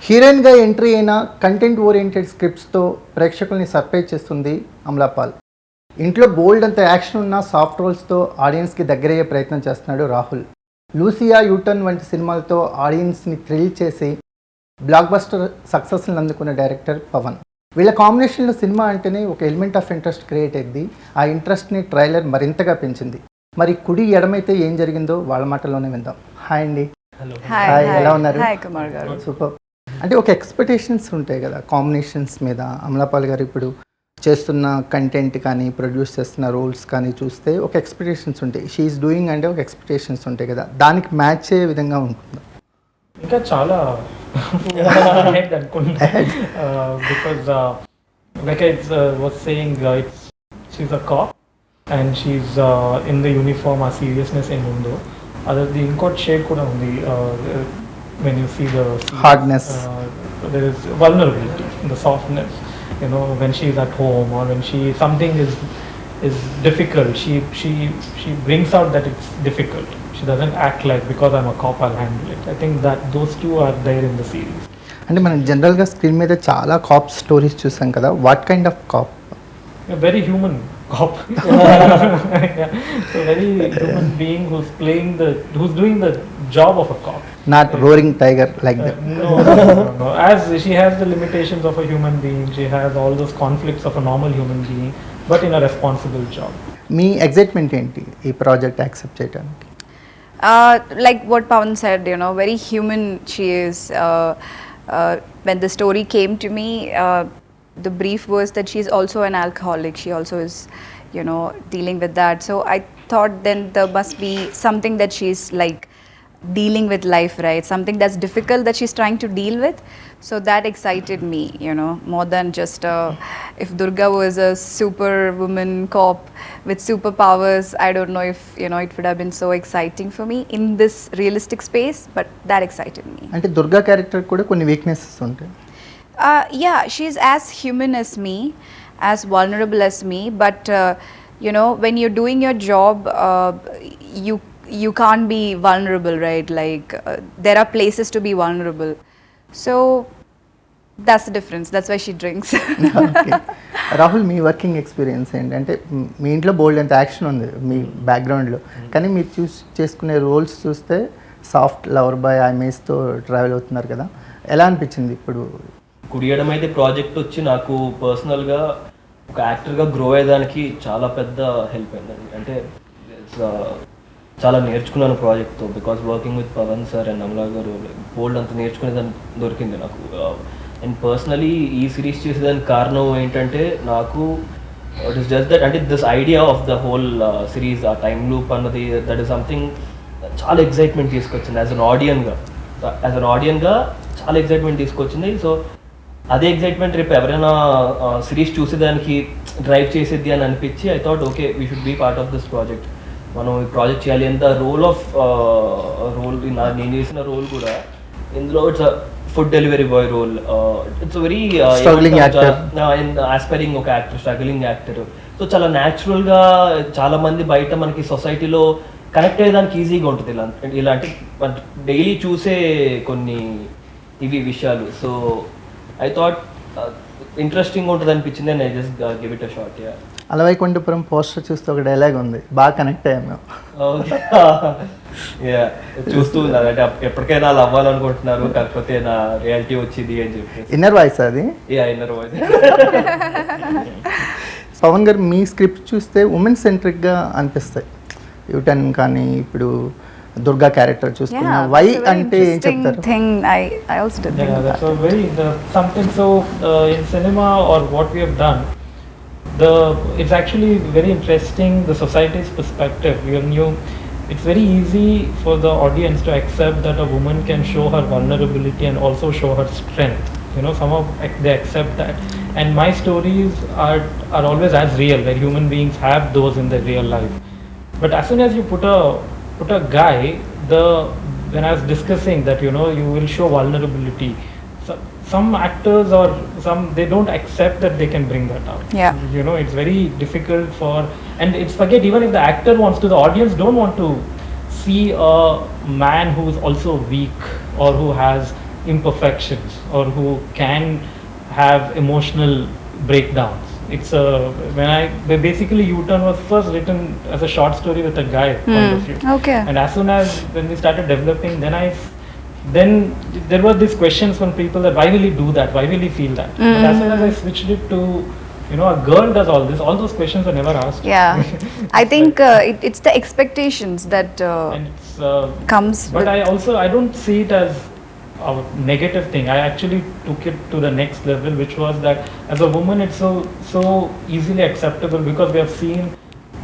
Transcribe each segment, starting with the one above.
హీరోయిన్గా ఎంట్రీ అయిన content oriented స్క్రిప్ట్స్తో ప్రేక్షకుల్ని సర్ప్రైజ్ చేస్తుంది అమలాపాల్. ఇంట్లో బోల్డ్ అంత యాక్షన్ ఉన్న సాఫ్ట్ రోల్స్తో ఆడియన్స్కి దగ్గరయ్యే ప్రయత్నం చేస్తున్నాడు రాహుల్. లూసియా, యూటర్న్ వంటి సినిమాలతో ఆడియన్స్ని థ్రిల్ చేసి బ్లాక్ బస్టర్ సక్సెస్ని అందుకున్న డైరెక్టర్ పవన్. వీళ్ళ కాంబినేషన్లో సినిమా అంటేనే ఒక ఎలిమెంట్ ఆఫ్ ఇంట్రెస్ట్ క్రియేట్ అయింది. ఆ ఇంట్రెస్ట్ని ట్రైలర్ మరింతగా పెంచింది. మరి కుడి ఎడమైతే ఏం జరిగిందో వాళ్ళ మాటల్లోనే విందాం. హాయ్ అండి. హాయ్, ఎలా ఉన్నారు? సూపర్. అంటే ఒక ఎక్స్పెక్టేషన్స్ ఉంటాయి కదా కాంబినేషన్స్ మీద. అమలాపాల్ గారు ఇప్పుడు చేస్తున్న కంటెంట్ కానీ, ప్రొడ్యూస్ చేస్తున్న రోల్స్ కానీ చూస్తే ఒక ఎక్స్పెక్టేషన్స్ ఉంటాయి. షీఈస్ డూయింగ్ అంటే ఒక ఎక్స్పెక్టేషన్స్ ఉంటాయి కదా, దానికి మ్యాచ్ అయ్యే విధంగా ఉంటుంది. ఇంకా చాలా అనుకుంటా because like I was saying she's a cop and she's in the uniform. ఆ సీరియస్నెస్ ఏమి ఉందో అది ఇంకోటి షేడ్ కూడా ఉంది. When you see the hardness, there is vulnerability, the softness, you know, when she is at home or when something is difficult, she brings out that it's difficult. She doesn't act like because I'm a cop I'll handle it. I think that those two are there in the series. అంటే మనం జనరల్గా screen మీద చాలా cap stories చూసాం కదా, what kind of cop? A very human cop. Yeah. So very human being who's doing the job of a cop. Not roaring tiger like that. No. As she has the limitations of a human being, she has all those conflicts of a normal human being, but in a responsible job. Me excitement ఏంటి ఈ project accept చేయడానికి? Like what Pawan said, you know, very human she is. When the story came to me, the brief was that she's also an alcoholic. She also is, you know, dealing with that. So I thought then there must be something that she's like dealing with life, right? Something that's difficult that she's trying to deal with. So that excited me, you know, more than just if Durga was a superwoman cop with superpowers. I don't know if, you know, it would have been so exciting for me in this realistic space, but that excited me. అంటే Durga character కూడా కొన్ని weaknesses ఉంటాయి. Yeah, she's as human as me, as vulnerable as me, but you know, when you're doing your job, you can't be vulnerable, right? Like there are places to be vulnerable. So that's the difference. That's why she drinks. Okay. Rahul, me working experience ఏంటంటే మీ ఇంట్లో బోల్డ్ అంత action ఉంది మీ బ్యాక్గ్రౌండ్లో, కానీ మీరు చేసుకునే roles చూస్తే soft lover boy ఇమేజ్తో travel అవుతున్నారు కదా, ఎలా అనిపించింది? ఇప్పుడు కుడియడం అయితే ప్రాజెక్ట్ వచ్చి నాకు పర్సనల్గా ఒక యాక్టర్గా గ్రో అయ్యేదానికి చాలా పెద్ద హెల్ప్ అయిందండి. అంటే చాలా నేర్చుకున్నాను ప్రాజెక్ట్తో, because working with Pawan sir and Amala గారు బోల్డ్ అంత నేర్చుకునేదాన్ని దొరికింది నాకు. అండ్ పర్సనలీ ఈ సిరీస్ చేసేదానికి కారణం ఏంటంటే నాకు ఇట్ ఇస్ జస్ట్ దట్, అంటే this idea of the whole series, ఆ టైమ్ లూప్ అన్నది, దట్ ఈస్ సంథింగ్ చాలా ఎక్సైట్మెంట్ తీసుకొచ్చింది. యాజ్ అన్ ఆడియన్గా చాలా ఎక్సైట్మెంట్ తీసుకొచ్చింది. సో అదే ఎక్సైట్మెంట్ రేపు ఎవరైనా సిరీస్ చూసేదానికి డ్రైవ్ చేసేది అని అనిపించి I thought okay we should be part of this project. మనం ఈ ప్రాజెక్ట్ చేయాలి. ఎంత రోల్ నేను చేసిన రోల్ కూడా ఇందులో it's food delivery boy role. It's very aspiring ఒక యాక్టర్, స్ట్రగలింగ్ యాక్టర్. సో చాలా న్యాచురల్గా చాలా మంది బయట మనకి సొసైటీలో కనెక్ట్ అయ్యేదానికి ఈజీగా ఉంటుంది ఇలాంటి డైలీ చూసే కొన్ని ఇవి విషయాలు. సో ఐ థాట్ ఇంట్రెస్టింగ్ ఉంటుంది అనిపించింది and I just give it a shot. Yeah, Ala Vaikunthapuram poster చూస్తే ఒక డైలాగ్ ఉంది, బాగా కనెక్ట్ అయ్యాం మేము. యా, చూస్తూ ఉన్నారు అంటే ఎప్పటికైనా అలా అవ్వాలనుకుంటున్నారు, కాకపోతే నా రియాలిటీ వచ్చింది అని చెప్పి. ఇన్నర్ వాయిస్ అది? Yeah, inner voice. పవన్ గారు, మీ స్క్రిప్ట్ చూస్తే ఉమెన్ సెంట్రిక్గా అనిపిస్తాయి. యూటర్న్ కానీ ఇప్పుడు దుర్గా క్యారెక్టర్ చూస్తున్నా, వై అంటే ఏం చెప్తారు? I also did think that's that. a very something. So in cinema or what we have done, it's actually very interesting, the society's perspective. It's very easy for the audience to accept that a woman can show her vulnerability and also show her strength. You know, somehow they accept that. And my stories are always as real, where human beings have those in their real life. But as soon as you put a guy, when I was discussing that, you know, you will show vulnerability. So, some actors or they don't accept that they can bring that out. Yeah. You know, it's very difficult and it's forget, even if the actor wants to, the audience don't want to see a man who is also weak or who has imperfections or who can have emotional breakdowns. It's a basically U-turn was first written as a short story with a guy point of view. Okay. And as soon as when we started developing, then there were these questions from people that why will he do that? Why will he feel that? But as soon as I switched it to, a girl does all this, all those questions were never asked. Yeah. I think it's the expectations that And it's, comes but with. I don't see it as a negative thing. I actually took it to the next level, which was that as a woman, it's so easily acceptable because we have seen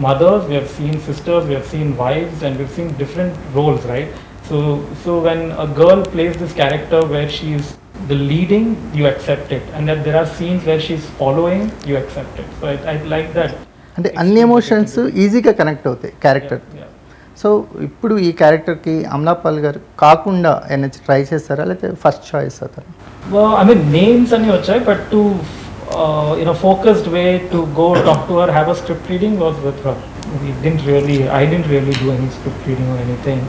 mothers, we have seen sisters, we have seen wives, and we've seen different roles, right? So when a girl plays this character where she's the leading, you accept it, and that there are scenes where she's following, you accept it. So I like that. అంటే అన్ని emotions ఈజీగా connect అవుతాయి character. Yeah. So ఇప్పుడు ఈ క్యారెక్టర్కి అమలాపాల్ గారు కాకుండా ఏమైనా ట్రై చేస్తారా లేకపోతే ఫస్ట్ చాయిస్ అవుతారా? Well, I mean, names and your but to in a focused way to go talk to her, have a script reading was with her. I didn't really do any script reading or anything.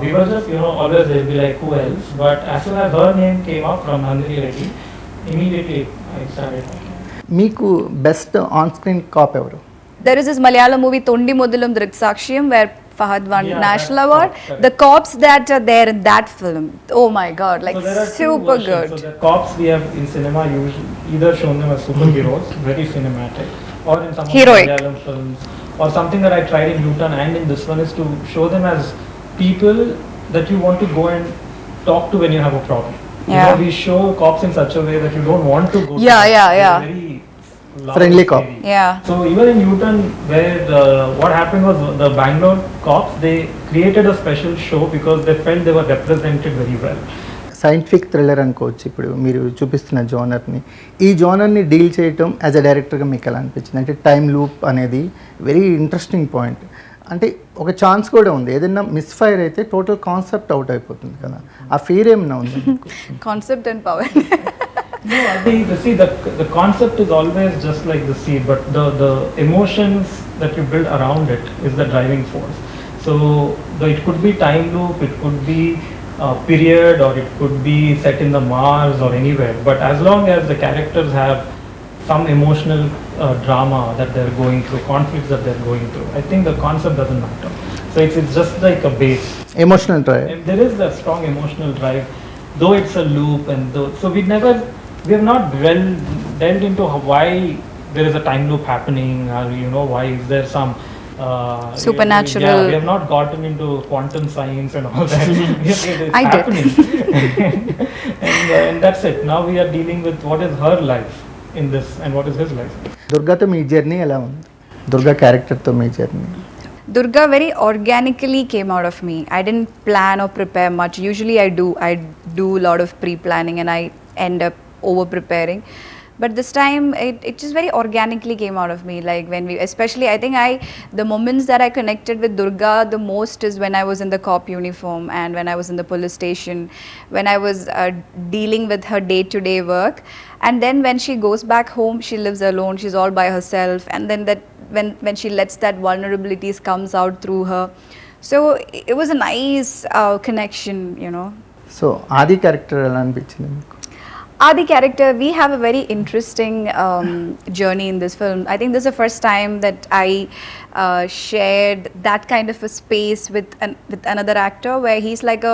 We were just, always they'll be like, who else? But as soon as her name came up from Nandini Reddy, immediately I started talking. మీకు best on screen cap ఎవరు? There is this Malayalam movie Tondi Modulum Driksakshiyam where Fahad won Yeah, National that's Award. correct. The cops that are there in that film, oh my god, like So there are two super versions. good. So the cops we have in cinema usually either shown them as superheroes, very cinematic, or in some Heroic. of the Malayalam films, or something that I tried in U-turn and in this one is to show them as people that you want to go and talk to when you have a problem. Yeah. We show cops in such a way that you don't want to go. Yeah, to them. yeah, They're yeah. Very loud, Friendly cop. scary. Yeah. So even in U-turn, where what happened was the Bangalore cops, they created a special show because they felt they were represented very well. Scientific thriller అనుకోవచ్చు ఇప్పుడు మీరు చూపిస్తున్న జోనర్ని. ఈ జోనర్ని deal చేయటం as a డైరెక్టర్గా మీకు ఎలా అనిపించింది? అంటే టైం లూప్ అనేది వెరీ ఇంట్రెస్టింగ్ పాయింట్. అంటే ఒక ఛాన్స్ కూడా ఉంది, ఏదైనా మిస్ఫైర్ అయితే టోటల్ కాన్సెప్ట్ అవుట్ అయిపోతుంది కదా, ఆ ఫీర్ ఏమన్నా ఉంది మీకు? Concept and power. No, I think the concept is always just like the seed, but the emotions that you build around it is the driving force. So it could be time loop, it could be period, or it could be set in the Mars or anywhere. But as long as the characters have some emotional drama that they're going through, conflicts that they're going through, I think the concept doesn't matter. So it's just like a base. Emotional drive. If there is that strong emotional drive, though it's a loop, and so we have not delved into why there is a time loop happening, or why is there some Supernatural. Yeah, we have not gotten into quantum science and all that. It's I did. happening. and that's it. Now we are dealing with what is her life in this and what is his life. దుర్గాతో మీ journey ఎలా ఉంది? దుర్గా క్యారెక్టర్తో మీ journey? Durga very organically came out of me. I didn't plan or prepare much. Usually I do a lot of pre-planning and I end up over preparing. But this time it just very organically came out of me. Like when especially I think the moments that I connected with Durga the most is when I was in the cop uniform and when I was in the police station, when I was dealing with her day-to-day work. And then when she goes back home, she lives alone, she's all by herself. And then that when she lets that vulnerabilities comes out through her. So it was a nice connection, so ఆది character ఎలా అనిపించింది మీకు? Adi character, we have a very interesting journey in this film. I think this is the first time that I shared that kind of a space with another actor, where he's like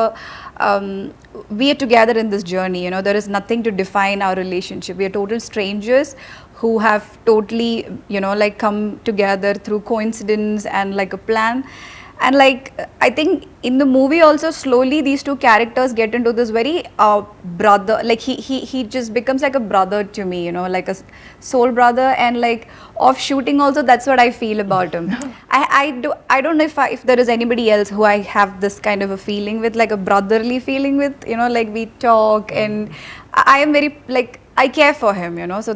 we are together in this journey. There is nothing to define our relationship. We are total strangers who have totally, like come together through coincidence and like a plan. And like I think in the movie also slowly these two characters get into this very brother, like he just becomes like a brother to me, like a soul brother. And like off shooting also, that's what I feel about him. I don't know if there is anybody else who I have this kind of a feeling with, like a brotherly feeling with, like we talk and I am very like I care for him, so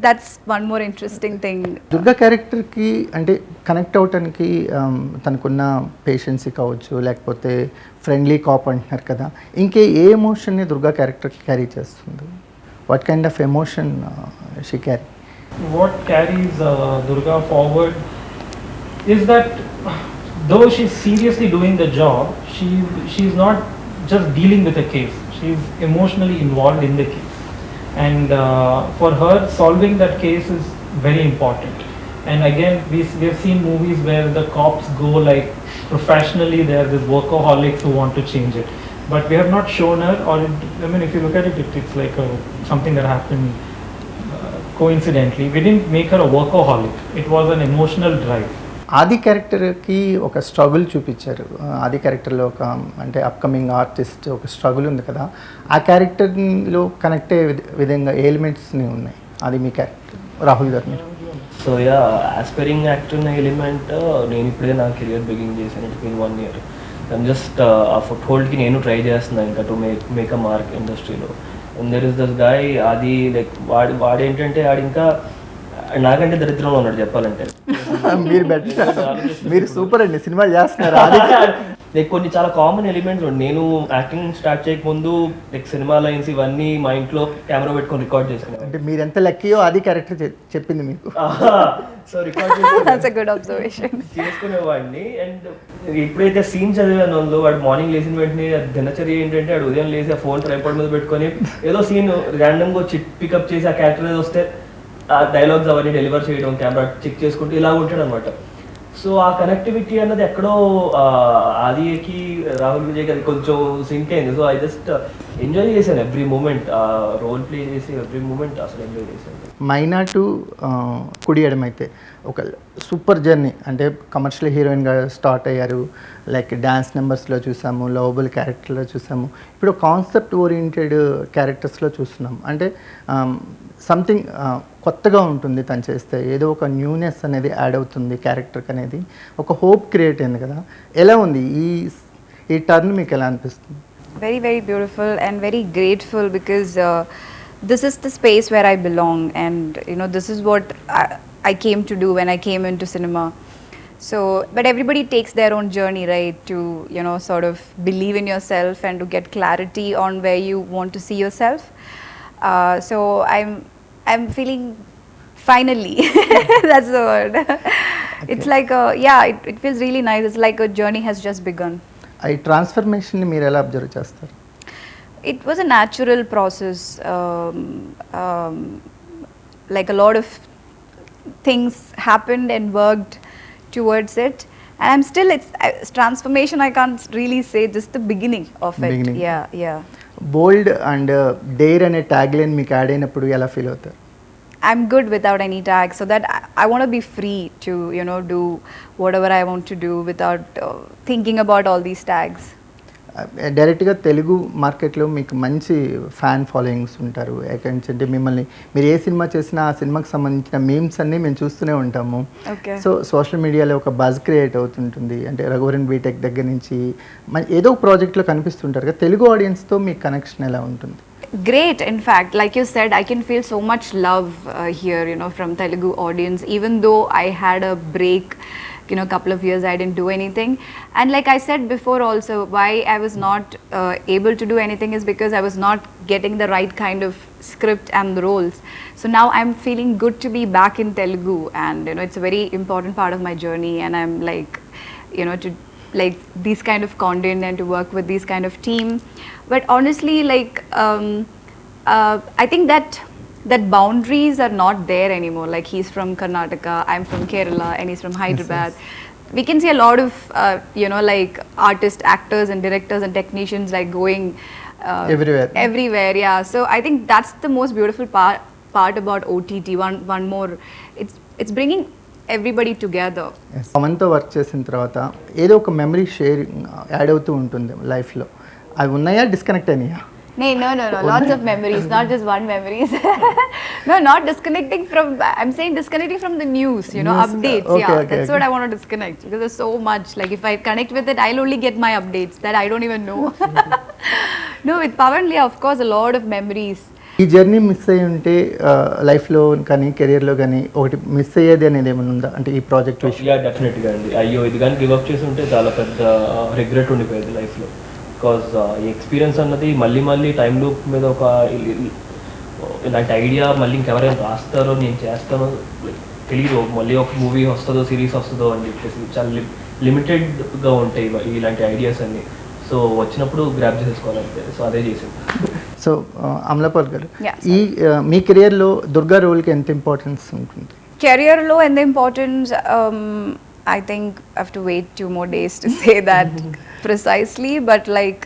that's one more interesting thing. Durga క్యారెక్టర్కి అంటే connect అవటానికి తనకున్న పేషెన్సీ కావచ్చు, లేకపోతే friendly cap అంటున్నారు కదా, ఇంకే ఏ ఎమోషన్ని Durga character carry చేస్తుంది? What kind of emotion she carry? What carries Durga forward is that though she's seriously doing the job, she's not just dealing with a case. she's emotionally involved in the case, and for her solving that case is very important. And again, we have seen movies where the cops go like professionally, they are these workaholics who want to change it, but we have not shown her, or I mean, if you look at it, it's like something that happened coincidentally. We didn't make her a workaholic. It was an emotional drive. ఆది క్యారెక్టర్కి ఒక struggle చూపించారు. ఆది క్యారెక్టర్లో ఒక అంటే upcoming artist ఒక struggle ఉంది కదా, ఆ క్యారెక్టర్లో కనెక్ట్ అయ్యే విధంగా ఎలిమెంట్స్ని ఉన్నాయి. అది మీ క్యారెక్టర్ రాహుల్ గారు. మీరు సో యా, ఆస్పైరింగ్ యాక్టర్ అనే ఎలిమెంట్ నేను ఇప్పుడే నా కెరియర్ బిగిన్ చేశాను. It's been 1 year. I'm just a foot హోల్డ్కి నేను ట్రై చేస్తున్నాను ఇంకా టు మేక్ అ మార్క్ ఇండస్ట్రీలో. And there is this guy Adi, like వాడు ఏంటంటే ఆడు ఇంకా నాకంటే దరిద్రంలో ఉన్నాడు చెప్పాలంటే. మీరు బెటర్, మీరు సూపర్ అండి, సినిమాలు చేస్తున్నారు. లైక్ కొన్ని చాలా కామన్ ఎలిమెంట్స్ ఉండి, నేను యాక్టింగ్ స్టార్ట్ చేయకముందు లైక్ సినిమా లైన్స్ ఇవన్నీ మా ఇంట్లో కెమెరా పెట్టుకొని రికార్డ్ చేసుకున్నాను. అంటే మీరు ఎంత లక్కీయో అది క్యారెక్టర్ చెప్పింది మీకు. So record That's a good observation. చేసుకునేవాడిని. అండ్ ఎప్పుడైతే సీన్ చదివాను అందులో, వాడు మార్నింగ్ లేచిన వెంటనే దినచర్య ఏంటంటే వాడు ఉదయం లేసి ఆ ఫోన్ ట్రైపాడ్ మీద పెట్టుకొని ఏదో సీన్ ర్యాండమ్గా వచ్చి పికప్ చేసి ఆ క్యారెక్టర్ ఏదో వస్తే ఆ డైలాగ్స్ అవన్నీ డెలివర్ చేయడం, కెమెరా చెక్ చేసుకుంటూ ఇలా ఉంటాడు అనమాట. సో ఆ కనెక్టివిటీ అన్నది ఎక్కడో ఆదికి రాహుల్ విజయ్కి అది కొంచెం సింక్ అయింది. సో ఐ జస్ట్ ఎంజాయ్ చేశాను ఎవ్రీ మూమెంట్, రోల్ ప్లే చేసి ఎవ్రీ మూమెంట్ అసలు ఎంజాయ్ చేశాను. మైనా టు కుడి ఎడమ అయితే ఒక సూపర్ జర్నీ. అంటే కమర్షియల్ హీరోయిన్గా స్టార్ట్ అయ్యారు, లైక్ డ్యాన్స్ నెంబర్స్లో చూసాము, లవబుల్ క్యారెక్టర్లో చూసాము, ఇప్పుడు కాన్సెప్ట్ ఓరియంటెడ్ క్యారెక్టర్స్లో చూస్తున్నాం. అంటే సంథింగ్ కొత్తగా ఉంటుంది తను చేస్తే, ఏదో ఒక న్యూనెస్ అనేది యాడ్ అవుతుంది క్యారెక్టర్కి అనేది, ఒక హోప్ క్రియేట్ అయింది కదా. ఎలా ఉంది ఈ టర్న్, మీకు ఎలా అనిపిస్తుంది? Very, very beautiful and very grateful because this is the space where I belong, and you know, this is what I came to do when I came into cinema. So, but everybody takes their own journey, right, to, you know, sort of believe in yourself and to get clarity on where you want to see yourself. So I'm feeling finally, that's the word. It's like it feels really nice. It's like a journey has just begun. ఈ ట్రాన్స్ఫర్మేషన్ని మీరు ఎలా observe చేస్తారు? It was a natural process. Like a lot of things happened and worked towards it, and I'm still, it's transformation. I can't really say, just the beginning of it. Beginning. Yeah. Bold and dare అనే tag line మీకు add అయినప్పుడు ఎలా feel అవుతారు? I'm good without any tag, so that I want to be free to, you know, do whatever I want to do without thinking about all these tags. డైరెక్ట్గా తెలుగు మార్కెట్లో మీకు మంచి fan followings ఉంటారు. అంటే మిమ్మల్ని మీరు ఏ సినిమా చేసినా ఆ సినిమాకి సంబంధించిన మీమ్స్ అన్నీ మేము చూస్తూనే ఉంటాము. Okay. సో సోషల్ మీడియాలో ఒక బజ్ క్రియేట్ అవుతుంటుంది. అంటే రఘువరన్ బీటెక్ దగ్గర నుంచి ఏదో ఒక ప్రాజెక్ట్లో కనిపిస్తుంటారు కదా, తెలుగు ఆడియన్స్తో మీ కనెక్షన్ ఎలా ఉంటుంది? Great. In fact, like you said, I can feel so much love here, you know, from Telugu audience, even though I had a break, you know, couple of years I didn't do anything. And like I said before also, why I was not able to do anything is because I was not getting the right kind of script and the roles. So now I'm feeling good to be back in Telugu, and you know, it's a very important part of my journey, and I'm like, you know, to like these kind of content and to work with these kind of team. But honestly, like I think that boundaries are not there anymore. Like he's from Karnataka, I'm from Kerala, and he's from Hyderabad. Yes. We can see a lot of you know, like artists, actors and directors and technicians like going everywhere. Yeah, so I think that's the most beautiful part about OTT. One more, it's bringing everybody together. పవన్తో work చేసిన తర్వాత ఏదో ఒక memory share add అవుతూ ఉంటుంది లైఫ్లో. అవి ఉన్నాయా, డిస్కనెక్ట్ అయినాయా? No. Lots of memories, not just one memories. No, not disconnecting from, I'm saying disconnecting from the news, you know, updates. Okay, That's what I want to disconnect, because there's so much. Like if I connect with it, I'll only get my updates that I don't even know. No, with Pawan, yeah, of course, a lot of memories. ఈ journey miss అయ్యి ఉంటే లైఫ్లో కానీ కెరియర్లో కానీ ఒకటి miss అయ్యేది అనేది ఏమైనా ఉందా? అంటే ఈ ప్రాజెక్ట్ విషయం. యా, డెఫినెట్గా అండి. అయ్యో ఇది కానీ గివ్ అప్ చేసి ఉంటే చాలా పెద్ద రిగ్రెట్ ఉండిపోయేది లైఫ్లో. బికాజ్ ఈ ఎక్స్పీరియన్స్ అన్నది మళ్ళీ టైం లూప్ మీద ఒక ఇలాంటి ఐడియా మళ్ళీ ఇంకెవరైనా రాస్తారో నేను చేస్తానో తెలియదు. మళ్ళీ ఒక మూవీ వస్తుందో సిరీస్ వస్తుందో అని చెప్పేసి చాలా లిమిటెడ్గా ఉంటాయి ఇలాంటి ఐడియాస్ అన్నీ. సో వచ్చినప్పుడు గ్రాప్ చేసుకోవాలంటే సో అదే చేసింది. సో అమలాపాల్ గారు, Yeah, ఈ మీ కెరియర్లో దుర్గా రోల్కి ఎంత ఇంపార్టెన్స్ ఉంటుంది? Career low and the importance, I think I have to wait 2 more days to say that precisely, but like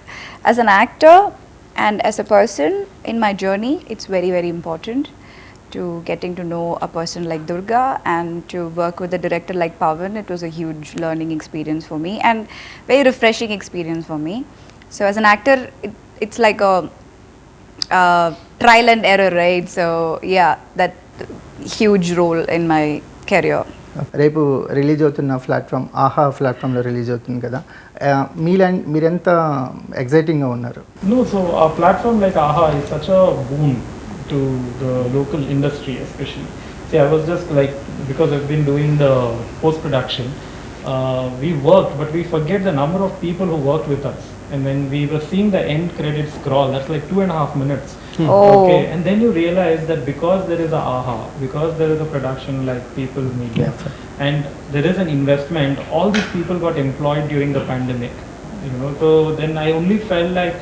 as an actor and as a person in my journey, it's very, very important to getting to know a person like Durga and to work with a director like Pawan. It was a huge learning experience for me and very refreshing experience for me. So as an actor, it's like a trial and error, right? So yeah, that huge role in my career. రేపు release అవుతున్న platform ఆహా ప్లాట్ఫామ్లో release అవుతుంది కదా, మీరెంత ఎగ్జైటింగ్గా ఉన్నారు? No, so a platform like AHA is such a boon to the local industry, especially. See, I was just like, because I've been doing the post-production, we worked, but we forget the number of people who worked with us. And when we were seeing the end credits scroll, that's like 2.5 minutes. Oh. Okay, and then you realize that because there is a AHA, because there is a production like People Media, and there is an investment, all these people got employed during the pandemic. You know, so then I only felt like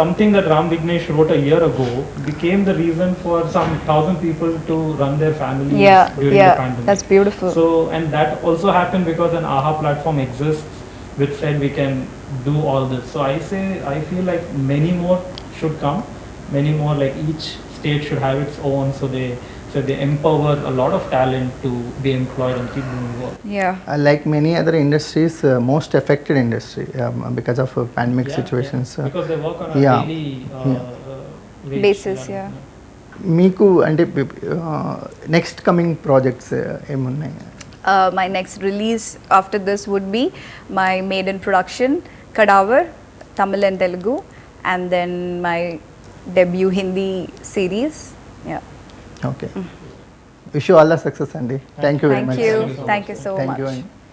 something that Ram Vignesh wrote a year ago became the reason for some 1,000 people to run their families during the pandemic. That's beautiful. So, and that also happened because an AHA platform exists, which said we can do all this. So I feel like many more should come, many more, like each state should have its own, so they empower a lot of talent to be employed and keep doing work. Yeah. Like many other industries, most affected industry because of pandemic situations. Because they work on a Yeah. daily wage, Basis, yeah. మీకు అంటే next coming projects ఏమున్నాయి? My next release after this would be my maiden production, Kadavar, Tamil and Telugu, and then my debut Hindi series. Yeah. Okay, wish you all the success అండి. Thank you very Thank much. you. Thank you so Thank much. you.